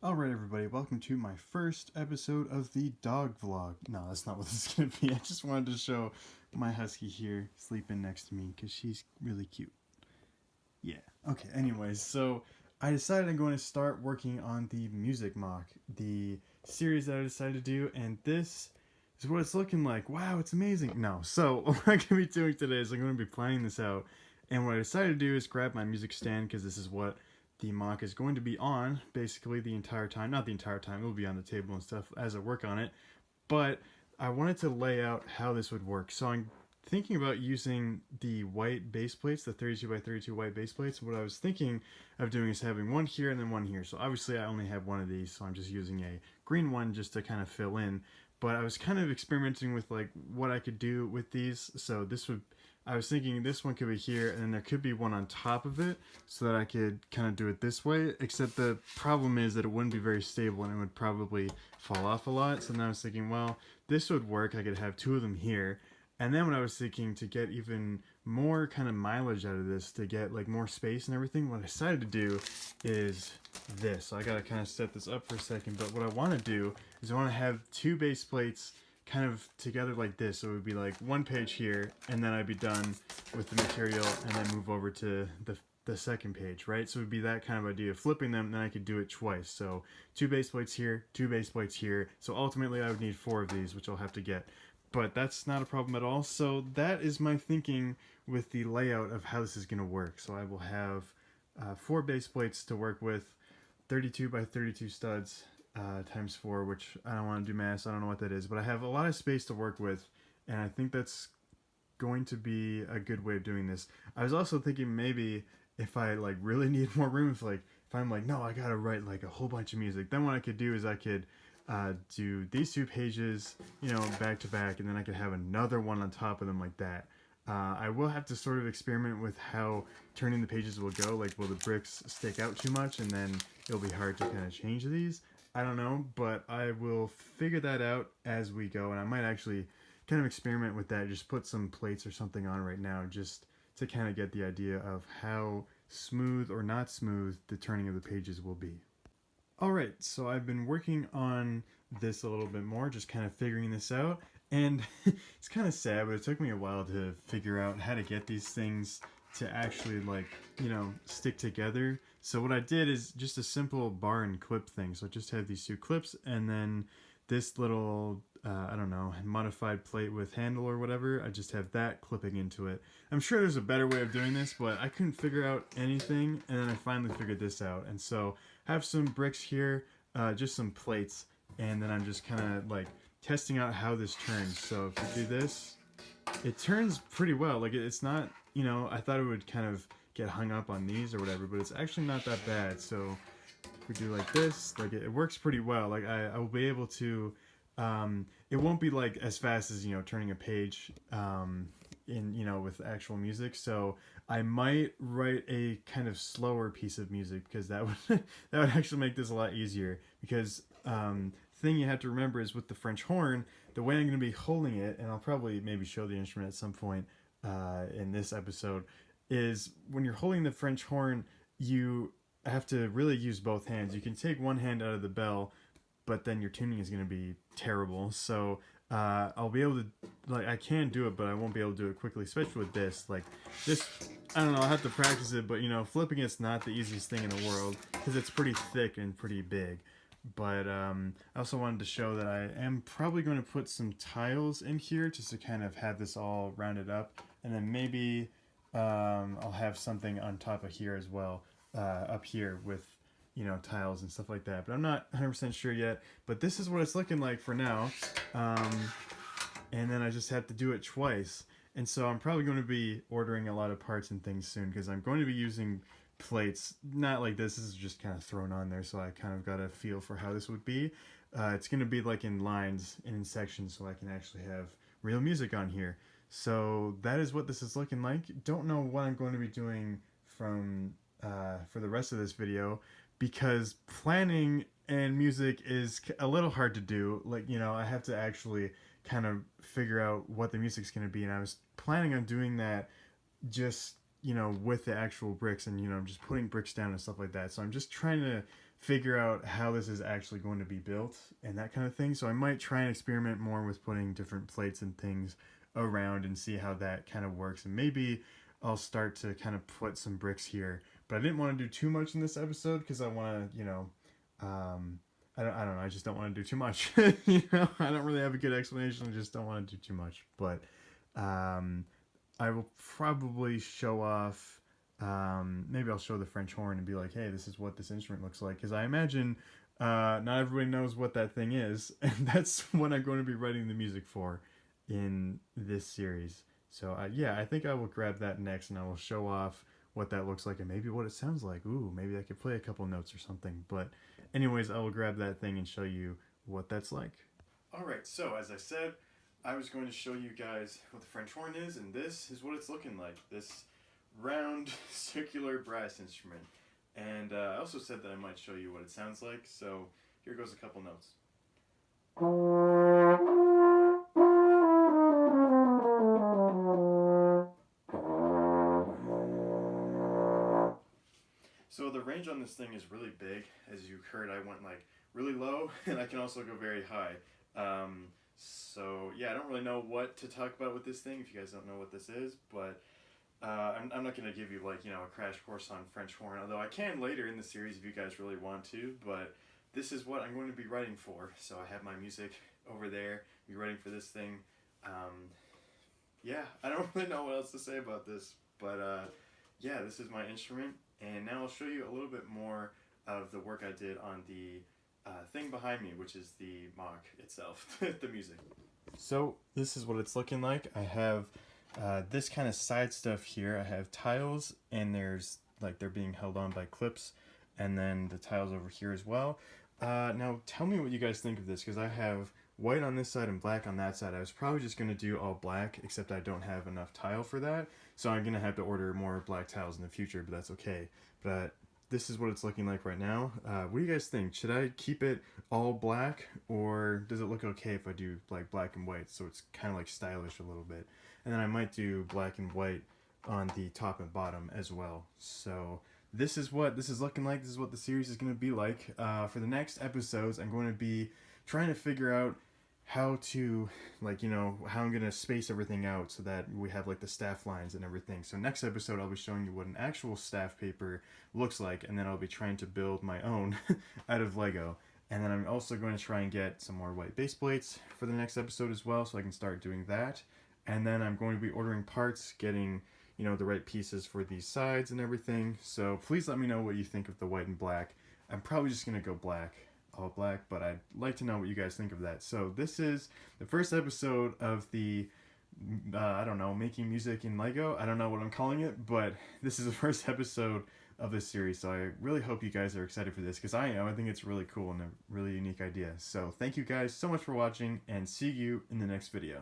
Alright everybody, welcome to my first episode of the dog vlog. No, that's not what this is going to be. I just wanted to show my husky here sleeping next to me because she's really cute. Yeah, okay, anyways, so I decided I'm going to start working on the music mock, the series that I decided to do, and this is what it's looking like. Wow, it's amazing. No, so what I'm going to be doing today is I'm going to be planning this out, and what I decided to do is grab my music stand because this is what the mock is going to be on basically the entire time. Not the entire time, it'll be on the table and stuff as I work on it, but I wanted to lay out how this would work. So I'm thinking about using the white base plates, the 32 by 32 white base plates. What I was thinking of doing is having one here and then one here. So obviously I only have one of these, so I'm just using a green one just to kind of fill in. But I was kind of experimenting with like what I could do with these. So this would, I was thinking this one could be here and then there could be one on top of it so that I could kind of do it this way, except the problem is that it wouldn't be very stable and it would probably fall off a lot. So then I was thinking, well, this would work. I could have two of them here. And then when I was thinking to get even more kind of mileage out of this, to get like more space and everything, what I decided to do is this. So I gotta kind of set this up for a second, but what I want to do is I want to have two base plates kind of together like this. So it would be like one page here, and then I'd be done with the material and then move over to the second page, right? So it would be that kind of idea of flipping them, and then I could do it twice. So two base plates here, two base plates here. So ultimately I would need four of these, which I'll have to get. But that's not a problem at all. So that is my thinking with the layout of how this is going to work. So I will have four base plates to work with, 32 by 32 studs times 4, which I don't want to do math, so I don't know what that is. But I have a lot of space to work with, and I think that's going to be a good way of doing this. I was also thinking maybe if I like really need more room, if I'm like, no, I gotta write like a whole bunch of music, then what I could do is I could do these two pages, back to back, and then I could have another one on top of them like that. I will have to sort of experiment with how turning the pages will go. Like, will the bricks stick out too much, and then it'll be hard to kind of change these? I don't know, but I will figure that out as we go, and I might actually kind of experiment with that. Just put some plates or something on right now, just to kind of get the idea of how smooth or not smooth the turning of the pages will be. Alright, so I've been working on this a little bit more, just kind of figuring this out, and it's kind of sad, but it took me a while to figure out how to get these things to actually, like, stick together. So what I did is just a simple bar and clip thing. So I just have these two clips, and then this little, I don't know, modified plate with handle or whatever, I just have that clipping into it. I'm sure there's a better way of doing this, but I couldn't figure out anything, and then I finally figured this out. And so I have some bricks here, just some plates, and then I'm just kind of like testing out how this turns. So if you do this, it turns pretty well. Like, it's not, I thought it would kind of get hung up on these or whatever, but it's actually not that bad. So if we do like this, like it works pretty well. Like I will be able to, it won't be like as fast as, turning a page with actual music. So I might write a kind of slower piece of music because that would that would actually make this a lot easier. Because thing you have to remember is with the French horn, the way I'm going to be holding it, and I'll probably maybe show the instrument at some point in this episode, is when you're holding the French horn, you have to really use both hands. You can take one hand out of the bell, but then your tuning is going to be terrible. So I'll be able to, like, I can do it, but I won't be able to do it quickly, especially with this. Like, this, I don't know, I'll have to practice it, but, flipping it's not the easiest thing in the world, because it's pretty thick and pretty big. But I also wanted to show that I am probably going to put some tiles in here, just to kind of have this all rounded up, and then maybe I'll have something on top of here as well, up here with, tiles and stuff like that. But I'm not 100% sure yet. But this is what it's looking like for now. And then I just have to do it twice. And so I'm probably going to be ordering a lot of parts and things soon, because I'm going to be using plates. Not like this is just kind of thrown on there, so I kind of got a feel for how this would be. It's going to be like in lines and in sections, so I can actually have real music on here. So that is what this is looking like. Don't know what I'm going to be doing from for the rest of this video, because planning and music is a little hard to do. Like, I have to actually kind of figure out what the music's going to be, and I was planning on doing that just, with the actual bricks and, just putting bricks down and stuff like that. So I'm just trying to figure out how this is actually going to be built and that kind of thing. So I might try and experiment more with putting different plates and things around and see how that kind of works. And maybe I'll start to kind of put some bricks here. But I didn't want to do too much in this episode because I want to, I don't know. I just don't want to do too much. I don't really have a good explanation. I just don't want to do too much. But I will probably show off. Maybe I'll show the French horn and be like, hey, this is what this instrument looks like. Because I imagine not everybody knows what that thing is. And that's what I'm going to be writing the music for in this series. So yeah, I think I will grab that next and I will show off what that looks like and maybe what it sounds like. Ooh, maybe I could play a couple notes or something. But anyways, I will grab that thing and show you what that's like. Alright, so as I said, I was going to show you guys what the French horn is, and this is what it's looking like. This round, circular brass instrument. And I also said that I might show you what it sounds like, so here goes a couple notes. So the range on this thing is really big. As you heard, I went like really low, and I can also go very high. So yeah, I don't really know what to talk about with this thing if you guys don't know what this is, but I'm not going to give you like, a crash course on French horn, although I can later in the series if you guys really want to, but this is what I'm going to be writing for. So I have my music over there, be writing for this thing. Yeah, I don't really know what else to say about this, but yeah, this is my instrument, and now I'll show you a little bit more of the work I did on the thing behind me, which is the mock itself, the music. So this is what it's looking like. I have this kind of side stuff here. I have tiles, and there's like they're being held on by clips, and then the tiles over here as well. Now tell me what you guys think of this, because I have white on this side and black on that side. I was probably just going to do all black, except I don't have enough tile for that, so I'm going to have to order more black tiles in the future, but that's okay. But this is what it's looking like right now. What do you guys think? Should I keep it all black, or does it look okay if I do like black and white, so it's kind of like stylish a little bit? And then I might do black and white on the top and bottom as well. So this is what this is looking like. This is what the series is going to be like. For the next episodes, I'm going to be trying to figure out how to, like, how I'm going to space everything out so that we have like the staff lines and everything. So next episode, I'll be showing you what an actual staff paper looks like, and then I'll be trying to build my own out of Lego. And then I'm also going to try and get some more white base plates for the next episode as well, so I can start doing that. And then I'm going to be ordering parts, getting, the right pieces for these sides and everything. So please let me know what you think of the white and black. I'm probably just going to go black, all black, but I'd like to know what you guys think of that. So this is the first episode of the, I don't know, making music in Lego. I don't know what I'm calling it, but this is the first episode of this series. So I really hope you guys are excited for this, because I am. I think it's really cool and a really unique idea. So thank you guys so much for watching, and see you in the next video.